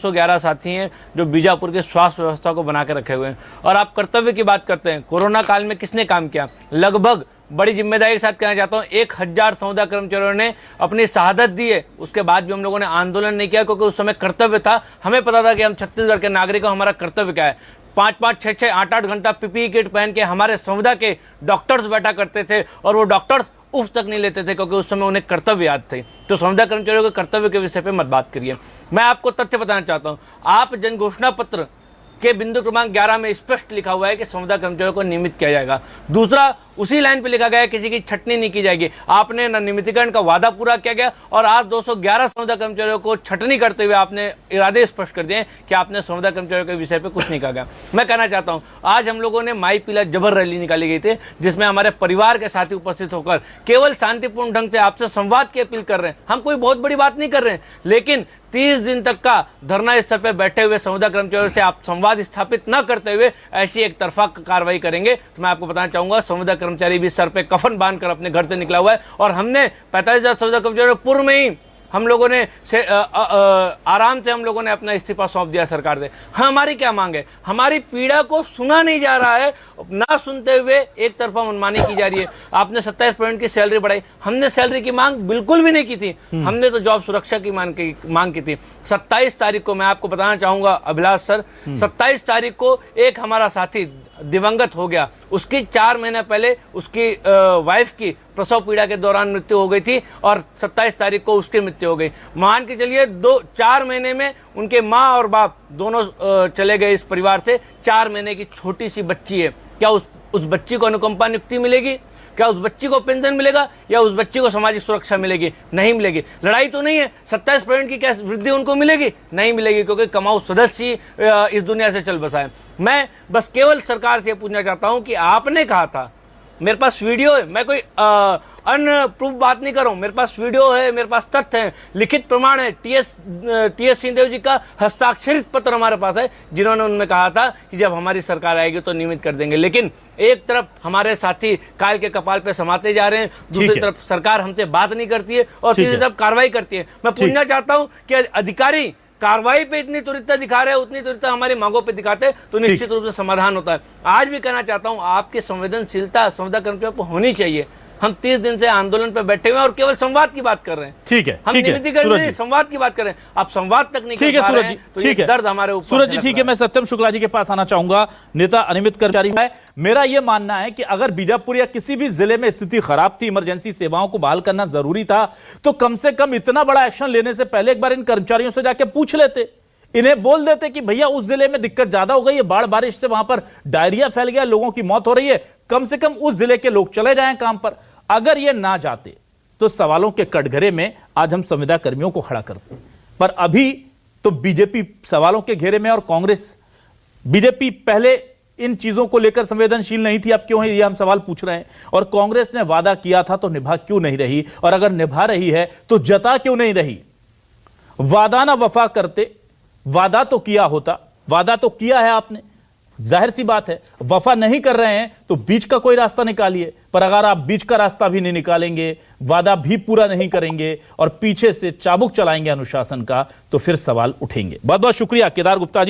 211 साथी हैं जो बीजापुर के स्वास्थ्य व्यवस्था को बना के रखे हुए हैं। और आप कर्तव्य की बात करते हैं, कोरोना काल में किसने काम किया? लगभग बड़ी जिम्मेदारी के साथ कहना चाहता हूं 1000 संविदा कर्मचारियों ने अपनी शहादत दी है। उसके बाद भी हम लोगों ने आंदोलन नहीं किया, क्योंकि उस समय कर्तव्य था। हमें पता था कि हम छत्तीसगढ़ के नागरिक, हमारा कर्तव्य क्या है। 5-5, 6-6, 8-8 घंटा पीपीई किट पहन के हमारे संविदा के डॉक्टर्स बैठा करते थे, और वो डॉक्टर्स उफ तक नहीं लेते थे, क्योंकि उस समय उन्हें कर्तव्य याद थे। तो संविदा कर्मचारियों के कर्तव्य के विषय पे मत बात करिए। मैं आपको तथ्य बताना चाहता हूं, आप जन घोषणा पत्र के बिंदु क्रमांक 11 में स्पष्ट लिखा हुआ है कि संविदा कर्मचारियों को नियमित किया जाएगा। दूसरा, उसी लाइन पे लिखा गया है किसी की छटनी नहीं की जाएगी। आपने न नियमितीकरण का वादा पूरा किया गया, और आज 211 संविदा कर्मचारियों को छटनी करते हुए आपने इरादे स्पष्ट कर दिए कि आपने संविदा कर्मचारियों के विषय पे कुछ नहीं कहा गया। मैं कहना चाहता हूं, आज हम लोगों ने माई पीला जबर रैली निकाली गई थी, जिसमें हमारे परिवार के साथी उपस्थित होकर केवल शांतिपूर्ण ढंग से आपसे संवाद की अपील कर रहे हैं। हम कोई बहुत बड़ी बात नहीं कर रहे हैं, लेकिन 30 दिन तक का धरना स्थल पर बैठे हुए संविदा कर्मचारियों से आप संवाद स्थापित न करते हुए ऐसी एक तरफा कार्रवाई करेंगे तो मैं आपको बताना चाहूंगा, संविदा कर्मचारी भी सर पे कफन बांधकर अपने घर से निकला हुआ है। और हमने 45,000 संविदा कर्मचारियों पूर्व में ही हम लोगों ने आराम से हम लोगों ने अपना इस्तीफा सौंप दिया सरकार से। हमारी क्या मांग है? हमारी पीड़ा को सुना नहीं जा रहा है, ना सुनते हुए एक तरफा मनमानी की जा रही है। आपने 27% की सैलरी बढ़ाई, हमने सैलरी की मांग बिल्कुल भी नहीं की थी। हमने तो जॉब सुरक्षा की मांग की थी। 27 तारीख को मैं आपको बताना चाहूंगा अभिलाष सर, 27 तारीख को एक हमारा साथी दिवंगत हो गया। उसकी 4 महीने पहले उसकी वाइफ की प्रसव पीड़ा के दौरान मृत्यु हो गई थी, और 27 तारीख को उसकी मृत्यु हो गई। मान के चलिए 4 महीने में उनके माँ और बाप दोनों चले गए इस परिवार से। 4 महीने की छोटी सी बच्ची है, क्या उस बच्ची को अनुकंपा नियुक्ति मिलेगी? क्या उस बच्ची को पेंशन मिलेगा, या उस बच्ची को सामाजिक सुरक्षा मिलेगी? नहीं मिलेगी। लड़ाई तो नहीं है, 27% की क्या वृद्धि उनको मिलेगी? नहीं मिलेगी, क्योंकि कमाऊ सदस्य ही इस दुनिया से चल बसा है। मैं बस केवल सरकार से पूछना चाहता हूं कि आपने कहा था, मेरे पास वीडियो है, मैं कोई अनप्रूफ बात नहीं कर रहा हूं, मेरे पास वीडियो है, मेरे पास तथ्य है, लिखित प्रमाण है। टीएस सिंहदेव जी का हस्ताक्षरित पत्र हमारे पास है, जिन्होंने उनमें कहा था कि जब हमारी सरकार आएगी तो नियमित कर देंगे। लेकिन एक तरफ हमारे साथी काल के कपाल पे समाते जा रहे हैं, दूसरी तरफ सरकार हमसे बात नहीं करती है, और तीसरी तरफ कार्रवाई करती है। मैं पूछना चाहता हूं कि अधिकारी कार्रवाई पे इतनी त्वरितता दिखा रहे हैं, उतनी त्वरितता हमारी मांगों पे दिखाते तो निश्चित रूप से समाधान होता है। आज भी कहना चाहता हूं, आपकी संवेदनशीलता संविदा कर्मचारियों पर होनी चाहिए। हम 30 दिन से आंदोलन पर बैठे हुए हैं और केवल संवाद की बात कर रहे हैं। ठीक है, हम नियमितीकरण नहीं, संवाद की बात कर रहे हैं। आप संवाद तक नहीं कर पा रहे हैं, तो ये दर्द हमारे ऊपर। सूरज जी ठीक है, मैं सत्यम शुक्ला जी के पास आना चाहूंगा, नेता अनियमित कर्मचारी है। मेरा यह मानना है कि अगर बीजापुर या किसी भी जिले में स्थिति खराब थी, इमरजेंसी सेवाओं को बहाल करना जरूरी था, तो कम से कम इतना बड़ा एक्शन लेने से पहले एक बार इन कर्मचारियों से जाके पूछ लेते, इन्हें बोल देते कि भैया उस जिले में दिक्कत ज्यादा हो गई है, बाढ़ बारिश से वहां पर डायरिया फैल गया, लोगों की मौत हो रही है, कम से कम उस जिले के लोग चले जाएं काम पर। अगर ये ना जाते तो सवालों के कटघरे में आज हम संविदा कर्मियों को खड़ा करते, पर अभी तो बीजेपी सवालों के घेरे में और कांग्रेस। बीजेपी पहले इन चीजों को लेकर संवेदनशील नहीं थी, अब क्यों है ये हम सवाल पूछ रहे हैं। और कांग्रेस ने वादा किया था तो निभा क्यों नहीं रही, और अगर निभा रही है तो जता क्यों नहीं रही? वादा ना वफा करते, वादा तो किया होता, वादा तो किया है आपने, जाहिर सी बात है वफा नहीं कर रहे हैं तो बीच का कोई रास्ता निकालिए। पर अगर आप बीच का रास्ता भी नहीं निकालेंगे, वादा भी पूरा नहीं करेंगे और पीछे से चाबुक चलाएंगे अनुशासन का, तो फिर सवाल उठेंगे। बहुत बहुत शुक्रिया केदार गुप्ता जी।